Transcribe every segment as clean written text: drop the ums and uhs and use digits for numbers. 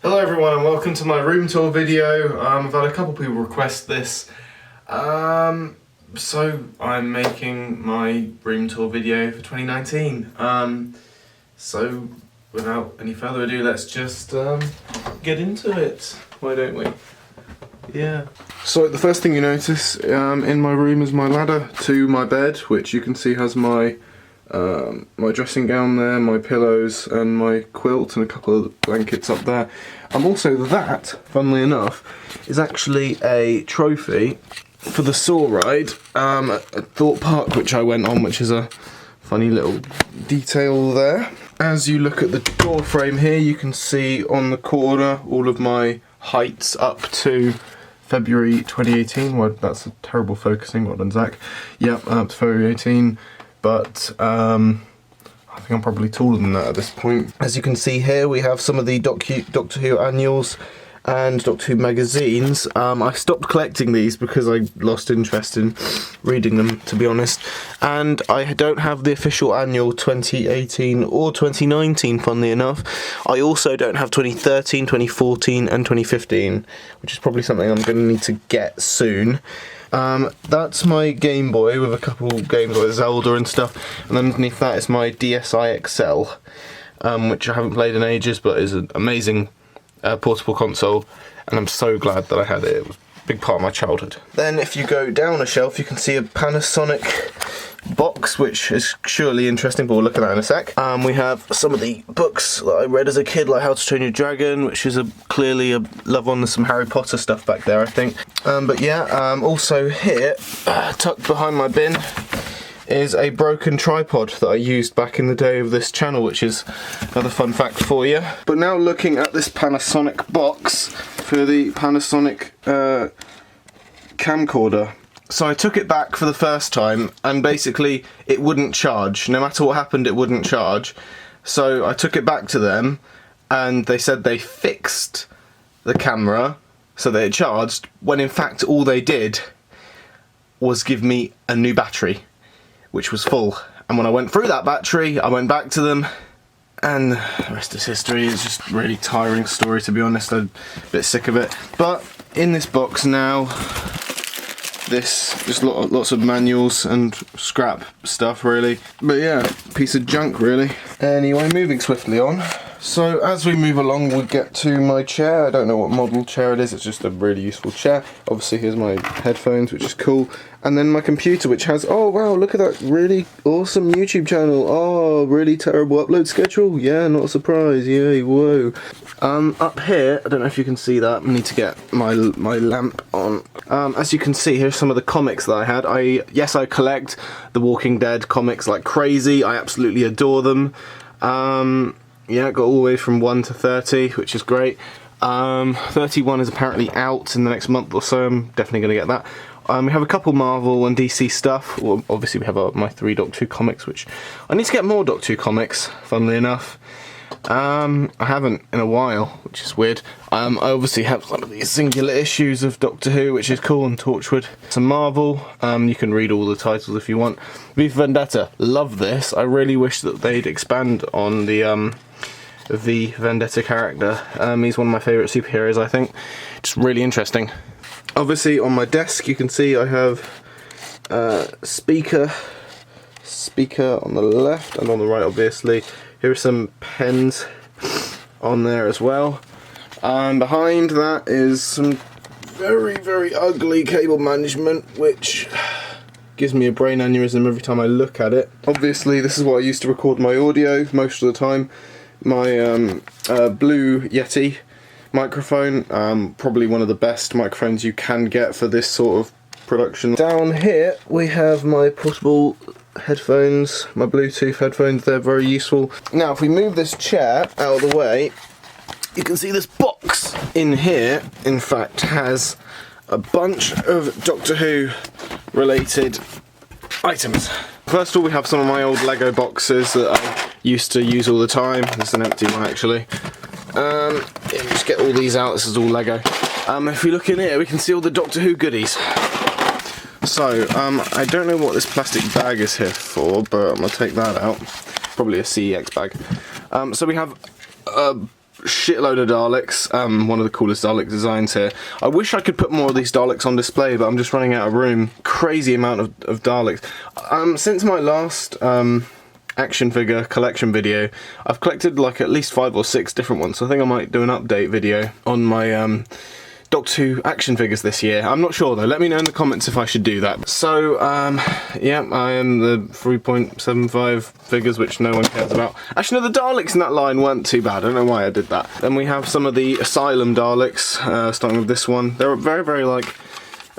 Hello everyone and welcome to my room tour video. I've had a couple people request this. So I'm making my room tour video for 2019. So without any further ado, let's just get into it. Why don't we? Yeah. So the first thing you notice in my room is my ladder to my bed, which you can see has my dressing gown there, my pillows and my quilt and a couple of blankets up there. Also that, funnily enough, is actually a trophy for the saw ride at Thorpe Park, which I went on, which is a funny little detail there. As you look at the door frame here, you can see on the corner all of my heights up to February 2018. Well, that's a terrible focusing, well done Zach. Yep, up to February 18. But I think I'm probably taller than that at this point. As you can see here, we have some of the Doctor Who annuals and Doctor Who magazines. I stopped collecting these because I lost interest in reading them, to be honest. And I don't have the official annual 2018 or 2019, funnily enough. I also don't have 2013, 2014 and 2015, which is probably something I'm going to need to get soon. That's my Game Boy with a couple games like Zelda and stuff, and underneath that is my DSi XL, which I haven't played in ages but is an amazing portable console, and I'm so glad that I had it. It was a big part of my childhood. Then if you go down a shelf you can see a Panasonic box, which is surely interesting, but we'll look at that in a sec. We have some of the books that I read as a kid, like How to Train Your Dragon, which is clearly a love on. There's some Harry Potter stuff back there, I think. But yeah, also here, tucked behind my bin, is a broken tripod that I used back in the day of this channel, which is another fun fact for you. But now looking at this Panasonic box for the Panasonic camcorder. So I took it back for the first time and basically it wouldn't charge. No matter what happened, it wouldn't charge. So I took it back to them and they said they fixed the camera so that it charged, when in fact all they did was give me a new battery, which was full. And when I went through that battery, I went back to them, and the rest is history. It's just a really tiring story, to be honest. I'm a bit sick of it. But in this box now, just lots of manuals and scrap stuff, really. But yeah, piece of junk, really. Anyway, moving swiftly on. So as we move along, we get to my chair. I don't know what model chair it is, it's just a really useful chair. Obviously here's my headphones, which is cool. And then my computer, which has, oh wow, look at that really awesome YouTube channel. Oh, really terrible upload schedule. Yeah, not a surprise, yay, whoa. Up here, I don't know if you can see that, I need to get my lamp on. As you can see, here's some of the comics that I had. Yes, I collect the Walking Dead comics like crazy. I absolutely adore them. Yeah, got all the way from 1 to 30, which is great. 31 is apparently out in the next month or so. I'm definitely going to get that. We have a couple Marvel and DC stuff. Well, obviously we have my 3 Doctor Who comics, which I need to get more Doctor Who comics, funnily enough. I haven't in a while, which is weird. I obviously have some of these singular issues of Doctor Who, which is cool, and Torchwood. Some Marvel, you can read all the titles if you want. V for Vendetta, love this. I really wish that they'd expand on the Vendetta character. He's one of my favourite superheroes, I think. It's really interesting. Obviously on my desk you can see I have speaker on the left and on the right, obviously. Here are some pens on there as well. And behind that is some very, very ugly cable management, which gives me a brain aneurysm every time I look at it. Obviously this is what I used to record my audio most of the time. My Blue Yeti microphone, probably one of the best microphones you can get for this sort of production. Down here we have my portable headphones, my Bluetooth headphones. They're very useful. Now if we move this chair out of the way, you can see this box in here in fact has a bunch of Doctor Who related items. First of all, we have some of my old Lego boxes that I used to use all the time. This is an empty one actually. Yeah, just get all these out, this is all Lego. If we look in here we can see all the Doctor Who goodies. So, I don't know what this plastic bag is here for, but I'm going to take that out. Probably a CEX bag. So we have a shitload of Daleks, one of the coolest Dalek designs here. I wish I could put more of these Daleks on display, but I'm just running out of room. Crazy amount of Daleks. Since my last action figure collection video, I've collected like at least 5 or 6 different ones, so I think I might do an update video on my Doctor Who action figures this year. I'm not sure though, let me know in the comments if I should do that. So, yeah, I am the 3.75 figures, which no one cares about. Actually no, the Daleks in that line weren't too bad, I don't know why I did that. Then we have some of the Asylum Daleks, starting with this one. They're very like,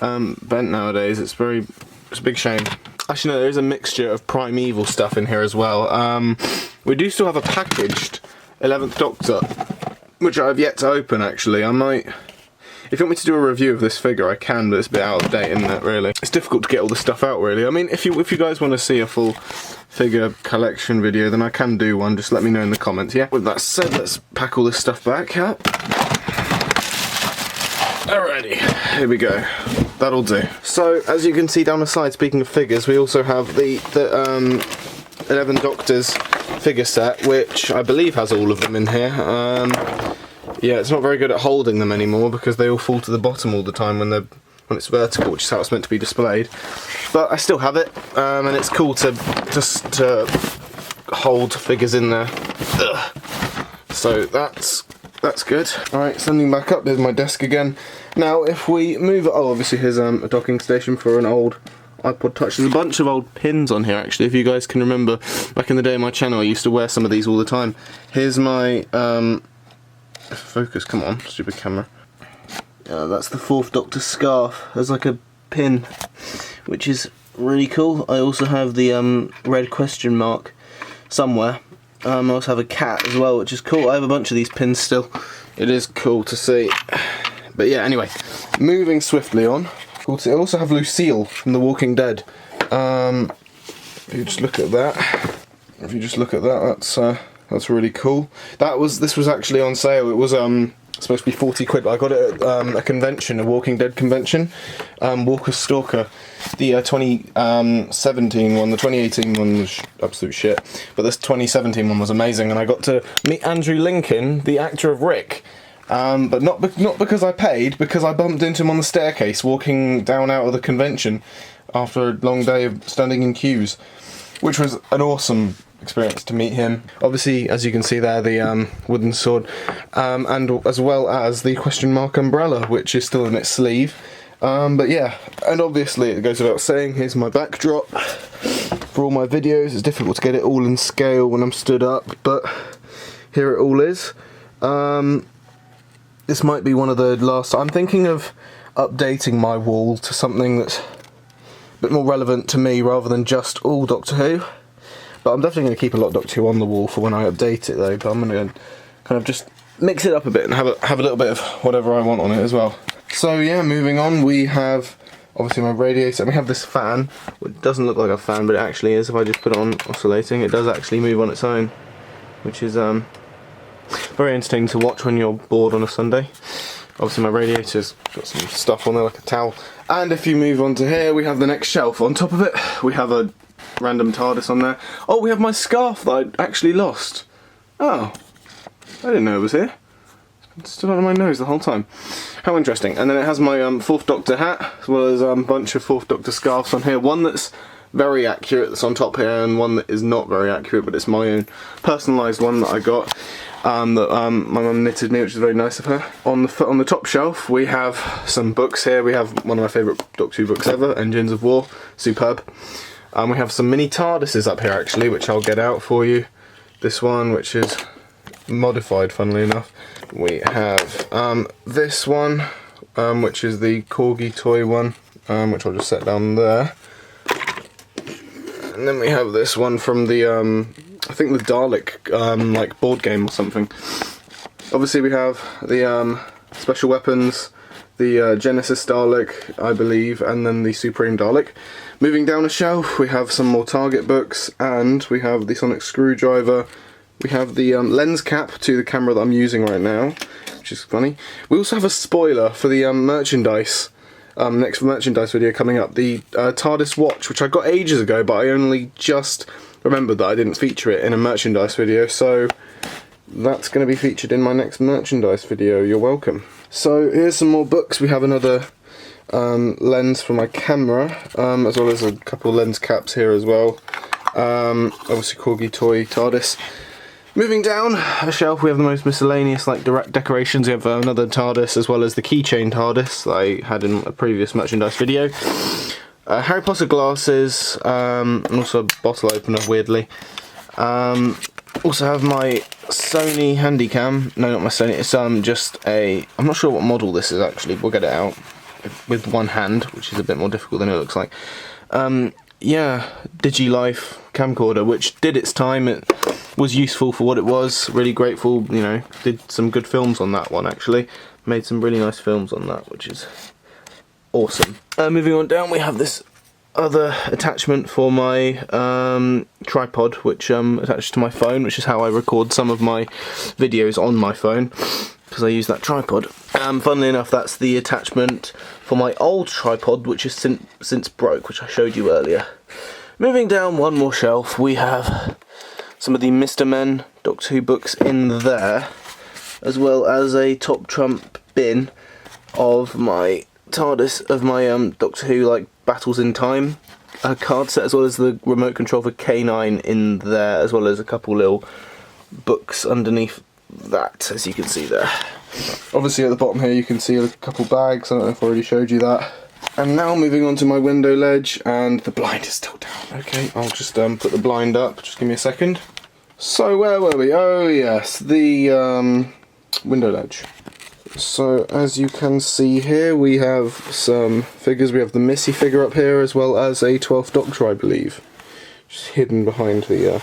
bent nowadays, it's a big shame. Actually no, there is a mixture of primeval stuff in here as well. We do still have a packaged 11th Doctor, which I have yet to open actually. I might... If you want me to do a review of this figure, I can, but it's a bit out of date, isn't it, really? It's difficult to get all the stuff out, really. I mean, if you guys want to see a full figure collection video, then I can do one. Just let me know in the comments, yeah? With that said, let's pack all this stuff back up. Alrighty, here we go. That'll do. So, as you can see down the side, speaking of figures, we also have the 11 Doctors figure set, which I believe has all of them in here. Yeah, it's not very good at holding them anymore because they all fall to the bottom all the time when it's vertical, which is how it's meant to be displayed. But I still have it, and it's cool to just hold figures in there. Ugh. So that's good. Alright, sending back up, there's my desk again. Now if we move, oh obviously here's a docking station for an old iPod Touch. There's a bunch of old pins on here actually, if you guys can remember. Back in the day on my channel I used to wear some of these all the time. Here's my, focus, come on, stupid camera. That's the 4th Doctor scarf. There's like a pin, which is really cool. I also have the red question mark somewhere. I also have a cat as well, which is cool. I have a bunch of these pins still. It is cool to see. But yeah, anyway, moving swiftly on. I also have Lucille from The Walking Dead. If you just look at that, that's really cool. This was actually on sale. It was supposed to be 40 quid, but I got it at a convention, a Walking Dead convention. Walker Stalker. The 2017 one, the 2018 one was absolute shit, but this 2017 one was amazing, and I got to meet Andrew Lincoln, the actor of Rick. But not because I paid, because I bumped into him on the staircase walking down out of the convention after a long day of standing in queues, which was an awesome experience to meet him. Obviously, as you can see there, the wooden sword, and as well as the question mark umbrella, which is still in its sleeve. But yeah, and obviously it goes without saying, here's my backdrop for all my videos. It's difficult to get it all in scale when I'm stood up, but here it all is. This might be one of the last. I'm thinking of updating my wall to something that's a bit more relevant to me rather than just all Doctor Who. But I'm definitely going to keep a lot of Doctor Who on the wall for when I update it though, but I'm going to kind of just mix it up a bit and have a little bit of whatever I want on it as well. So yeah, moving on, we have obviously my radiator, and we have this fan, which doesn't look like a fan, but it actually is. If I just put it on oscillating, it does actually move on its own, which is very entertaining to watch when you're bored on a Sunday. Obviously my radiator's got some stuff on there like a towel. And if you move on to here, we have the next shelf. On top of it, we have a random TARDIS on there. Oh, we have my scarf that I'd actually lost. Oh, I didn't know it was here. It's still under my nose the whole time. How interesting. And then it has my 4th Doctor hat, as well as a bunch of 4th Doctor scarves on here. One that's very accurate, that's on top here, and one that is not very accurate, but it's my own personalised one that I got. That my mum knitted me, which is very nice of her. On the top shelf, we have some books here. We have one of my favourite Doctor Who books ever, Engines of War, superb. We have some mini TARDISes up here actually, which I'll get out for you. This one, which is modified, funnily enough. We have this one, which is the Corgi toy one, which I'll just set down there. And then we have this one from the, I think the Dalek, like board game or something. Obviously we have the Special Weapons, the Genesis Dalek, I believe, and then the Supreme Dalek. Moving down a shelf, we have some more Target books, and we have the Sonic Screwdriver. We have the lens cap to the camera that I'm using right now, which is funny. We also have a spoiler for the merchandise, next merchandise video coming up, the TARDIS watch, which I got ages ago, but I only just remembered that I didn't feature it in a merchandise video, so that's going to be featured in my next merchandise video. You're welcome. So here's some more books. We have another lens for my camera, as well as a couple of lens caps here as well. Obviously Corgi toy TARDIS. Moving down a shelf, we have the most miscellaneous like direct decorations. We have another TARDIS as well as the keychain TARDIS that I had in a previous merchandise video. Harry Potter glasses, and also a bottle opener, weirdly. Also have my Sony Handycam. No, not my Sony. It's just a. I'm not sure what model this is actually. We'll get it out with one hand, which is a bit more difficult than it looks like. Yeah, DigiLife camcorder, which did its time. It was useful for what it was. Really grateful. You know, did some good films on that one actually. Made some really nice films on that, which is awesome. Moving on down, we have this other attachment for my tripod, which attached to my phone, which is how I record some of my videos on my phone, because I use that tripod. Funnily enough, that's the attachment for my old tripod, which is since broke, which I showed you earlier. Moving down one more shelf, we have some of the Mr. Men Doctor Who books in there, as well as a top trump bin of my TARDIS, of my Doctor Who like Battles in Time card set, as well as the remote control for K9 in there, as well as a couple little books underneath that, as you can see there. Obviously at the bottom here you can see a couple bags. I don't know if I already showed you that. And now moving on to my window ledge, and the blind is still down. Okay, I'll just put the blind up, just give me a second. So where were we? Oh yes, the window ledge. So as you can see here, we have some figures. We have the Missy figure up here, as well as a 12th Doctor, I believe, just hidden behind the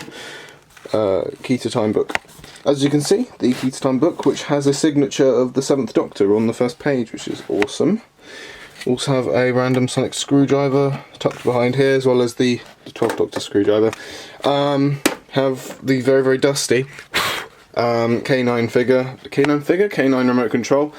Key to Time book. As you can see, the Key to Time book, which has a signature of the 7th Doctor on the first page, which is awesome. Also have a random sonic screwdriver tucked behind here, as well as the 12th Doctor screwdriver. Have the very, very dusty K9 figure, K9 remote control.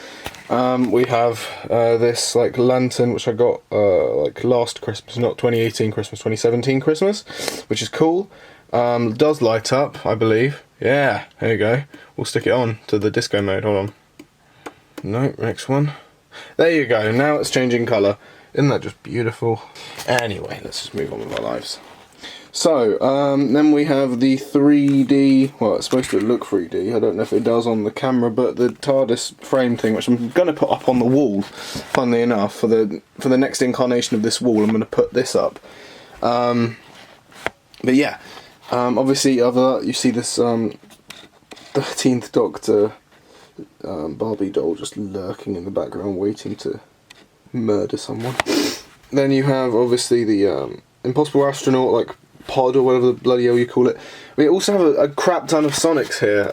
We have this like lantern, which I got like last Christmas, not 2018 Christmas, 2017 Christmas, which is cool. Does light up, I believe. Yeah, there you go. We'll stick it on to the disco mode. Hold on. No, next one. There you go. Now it's changing colour. Isn't that just beautiful? Anyway, let's just move on with our lives. So, then we have the 3D, well, it's supposed to look 3D, I don't know if it does on the camera, but the TARDIS frame thing, which I'm going to put up on the wall, funnily enough, for the next incarnation of this wall, I'm going to put this up. But yeah, obviously, you see this 13th Doctor Barbie doll just lurking in the background, waiting to murder someone. Then you have, obviously, the Impossible Astronaut, like, pod or whatever the bloody hell you call it. We also have a crap ton of Sonics here.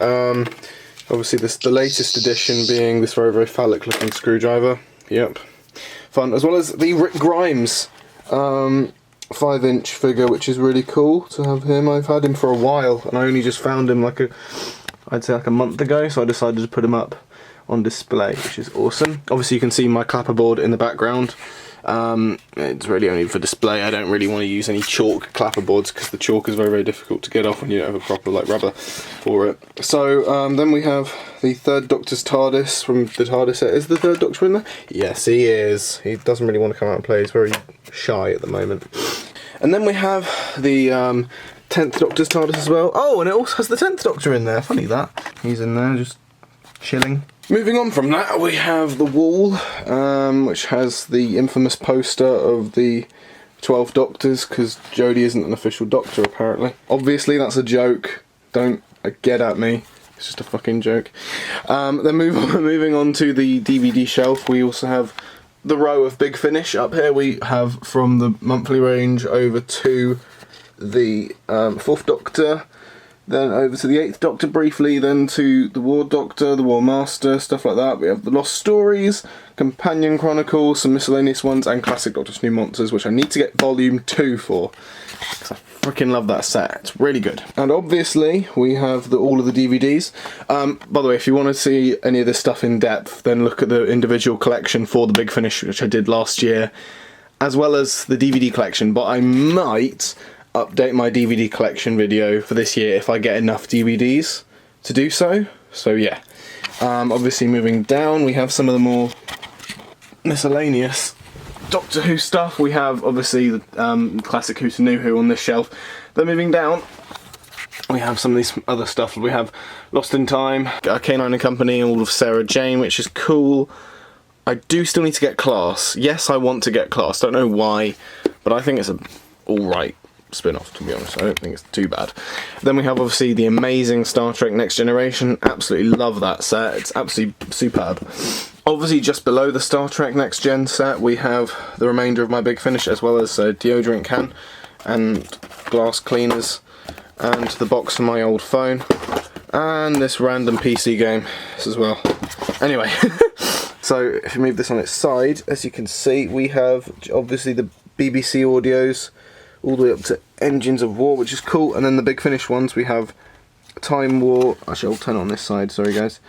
Obviously the latest edition being this very, very phallic looking screwdriver. Yep. Fun. As well as the Rick Grimes 5-inch figure, which is really cool to have him. I've had him for a while and I only just found him I'd say like a month ago, so I decided to put him up on display, which is awesome. Obviously you can see my clapperboard in the background. It's really only for display. I don't really want to use any chalk clapperboards because the chalk is very, very difficult to get off when you don't have a proper like rubber for it. So then we have the 3rd Doctor's TARDIS from the TARDIS set. Is the 3rd Doctor in there? Yes, he is. He doesn't really want to come out and play. He's very shy at the moment. And then we have the 10th Doctor's TARDIS as well. Oh, and it also has the 10th Doctor in there. Funny that. He's in there just chilling. Moving on from that, we have the wall, which has the infamous poster of the 12 Doctors, because Jodie isn't an official Doctor, apparently. Obviously, that's a joke. Don't get at me. It's just a fucking joke. Then moving on to the DVD shelf, we also have the row of Big Finish. Up here we have from the monthly range over to the 4th Doctor, then over to the 8th Doctor briefly, then to the War Doctor, the War Master, stuff like that. We have the Lost Stories, Companion Chronicles, some miscellaneous ones, and Classic Doctor's New Monsters, which I need to get Volume 2 for, because I freaking love that set. It's really good. And obviously, we have all of the DVDs. By the way, if you want to see any of this stuff in depth, then look at the individual collection for the Big Finish, which I did last year, as well as the DVD collection, but I might update my DVD collection video for this year if I get enough DVDs to do so. So yeah. Obviously moving down, we have some of the more miscellaneous Doctor Who stuff. We have obviously the classic Who to New Who on this shelf. Then moving down, we have some of these other stuff. We have Lost in Time, K9 and Company, all of Sarah Jane, which is cool. I do still need to get Class. Yes, I want to get Class. Don't know why, but I think it's a alright spin-off, to be honest. I don't think it's too bad. Then we have obviously the amazing Star Trek Next Generation. Absolutely love that set. It's absolutely superb. Obviously just below the Star Trek Next Gen set we have the remainder of my Big Finish, as well as a deodorant can and glass cleaners and the box for my old phone and this random PC game as well. Anyway, so if you move this on its side, as you can see, we have obviously the BBC audios all the way up to Engines of War, which is cool, and then the Big Finish ones we have Time War. Actually, I'll turn it on this side, sorry guys.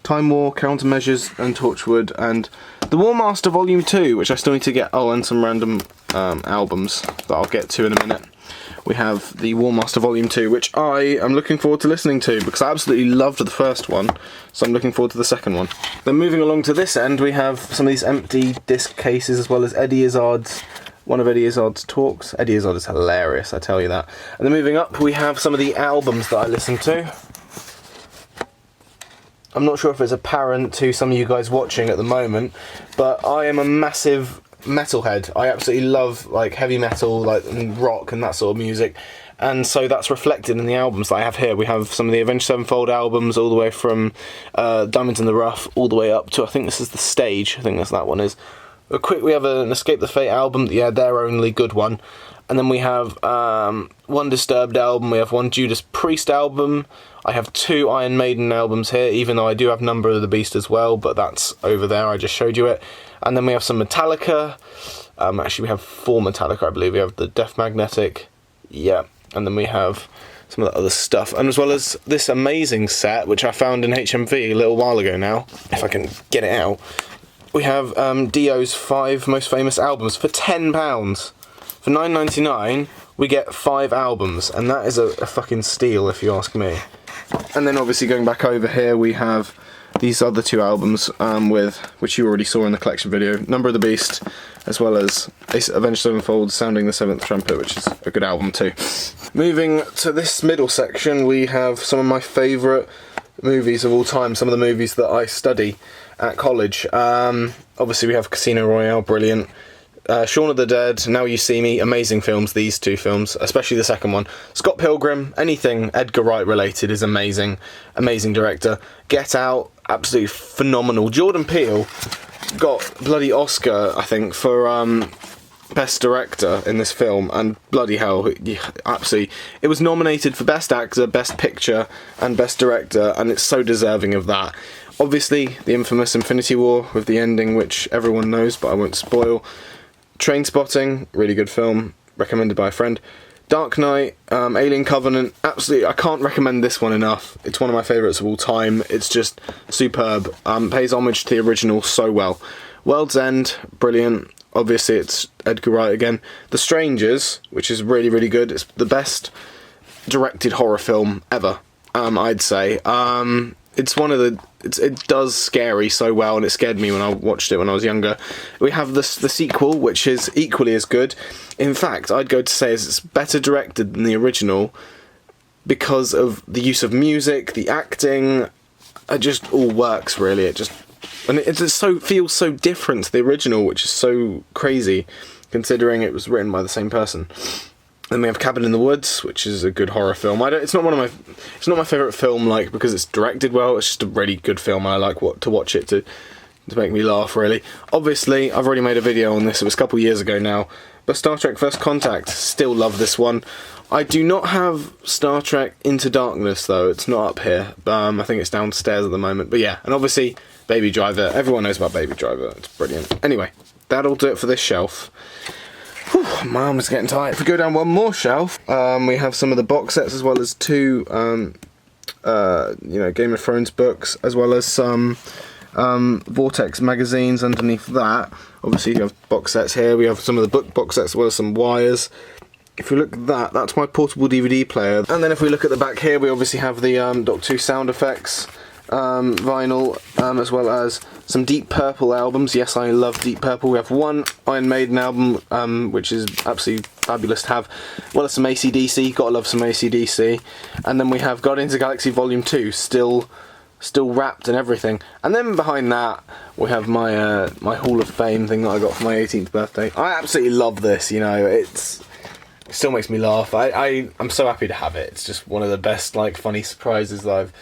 Time War, Countermeasures and Torchwood, and the War Master Volume 2, which I still need to get. Oh, and some random albums that I'll get to in a minute. We have the War Master Volume 2, which I am looking forward to listening to because I absolutely loved the first one, so I'm looking forward to the second one. Then moving along to this end, we have some of these empty disc cases, as well as Eddie Izzard's, one of Eddie Izzard's talks. Eddie Izzard is hilarious, I tell you that. And then moving up, we have some of the albums that I listen to. I'm not sure if it's apparent to some of you guys watching at the moment, but I am a massive metalhead. I absolutely love like heavy metal, like and rock and that sort of music, and so that's reflected in the albums that I have here. We have some of the Avenged Sevenfold albums, all the way from Diamonds in the Rough all the way up to, I think this is The Stage, I think that one is. We have an Escape the Fate album, yeah, their only good one. And then we have one Disturbed album, we have one Judas Priest album, I have 2 Iron Maiden albums here, even though I do have Number of the Beast as well, but that's over there, I just showed you it. And then we have some Metallica, actually we have 4 Metallica I believe. We have the Death Magnetic, yeah, and then we have some of the other stuff, and as well as this amazing set, which I found in HMV a little while ago now, if I can get it out. We have Dio's 5 most famous albums for £10. For £9.99 we get 5 albums, and that is a fucking steal if you ask me. And then obviously going back over here we have these other 2 albums which you already saw in the collection video, Number of the Beast, as well as Avenged Sevenfold, Sounding the Seventh Trumpet, which is a good album too. Moving to this middle section, we have some of my favourite movies of all time, some of the movies that I study at college. Obviously we have Casino Royale, brilliant. Shaun of the Dead, Now You See Me, amazing films, these 2 films, especially the second one. Scott Pilgrim, anything Edgar Wright related is amazing, amazing director. Get Out, absolutely phenomenal. Jordan Peele got bloody Oscar, I think, for Best Director in this film, and bloody hell, absolutely. It was nominated for Best Actor, Best Picture, and Best Director, and it's so deserving of that. Obviously, the infamous Infinity War with the ending, which everyone knows, but I won't spoil. Trainspotting, really good film, recommended by a friend. Dark Knight, Alien Covenant, absolutely, I can't recommend this one enough. It's one of my favourites of all time. It's just superb. Pays homage to the original so well. World's End, brilliant. Obviously, it's Edgar Wright again. The Strangers, which is really, really good. It's the best directed horror film ever, I'd say. It's one of the... It does scary so well, and it scared me when I watched it when I was younger. We have the sequel, which is equally as good. In fact, I'd go to say it's better directed than the original because of the use of music, the acting. It just all works, really. It just feels so different to the original, which is so crazy, considering it was written by the same person. Then we have Cabin in the Woods, which is a good horror film. It's not my favourite film, like, because it's directed well. It's just a really good film, and I like to watch it to make me laugh, really. Obviously, I've already made a video on this. It was a couple years ago now. But Star Trek First Contact, still love this one. I do not have Star Trek Into Darkness, though. It's not up here. I think it's downstairs at the moment. But yeah, and obviously, Baby Driver. Everyone knows about Baby Driver. It's brilliant. Anyway, that'll do it for this shelf. Whew, my arm is getting tight. If we go down one more shelf, we have some of the box sets, as well as 2, Game of Thrones books, as well as some Vortex magazines underneath that. Obviously, you have box sets here. We have some of the book box sets, as well as some wires. if we look at that, that's my portable DVD player. And then if we look at the back here, we obviously have the Doctor Who sound effects vinyl, as well as some Deep Purple albums. Yes, I love Deep Purple. We have one Iron Maiden album, which is absolutely fabulous to have, as well as some AC/DC. Gotta love some AC/DC. And then we have Guardians of the Galaxy Volume 2, still wrapped and everything. And then behind that we have my my Hall of Fame thing that I got for my 18th birthday. I absolutely love this, you know, it still makes me laugh. I'm so happy to have it. It's just one of the best, like, funny surprises that I've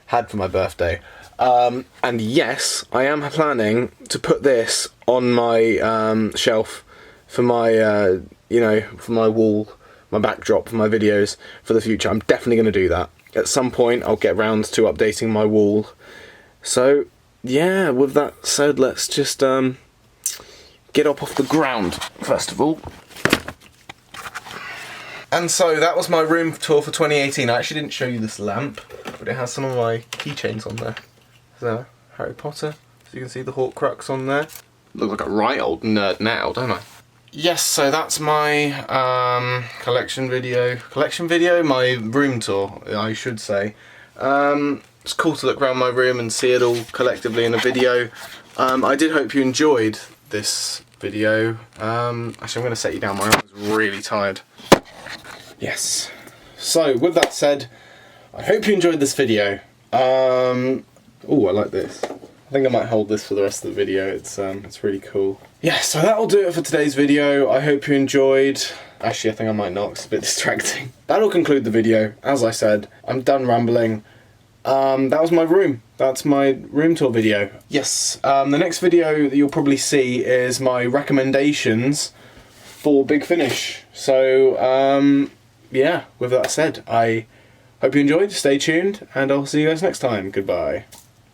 had for my birthday. And yes, I am planning to put this on my shelf for my you know, for my wall, my backdrop for my videos for the future. I'm definitely going to do that. At some point I'll get round to updating my wall. So yeah, with that said, let's just get up off the ground first of all. And so that was my room tour for 2018. I actually didn't show you this lamp, but it has some of my keychains on there. So Harry Potter, so you can see the Horcrux on there. Look like a right old nerd now, don't I? Yes, so that's my collection video, my room tour, I should say. It's cool to look around my room and see it all collectively in a video. I did hope you enjoyed this video. Actually, I'm going to set you down, my arm's really tired. Yes, so with that said, I hope you enjoyed this video. Oh, I like this. I think I might hold this for the rest of the video. It's really cool. Yeah, so that'll do it for today's video. I hope you enjoyed. Actually, I think I might not, 'cause it's a bit distracting. That'll conclude the video. As I said, I'm done rambling. That was my room. That's my room tour video. Yes, the next video that you'll probably see is my recommendations for Big Finish. So, yeah, with that said, I hope you enjoyed, stay tuned, and I'll see you guys next time. Goodbye.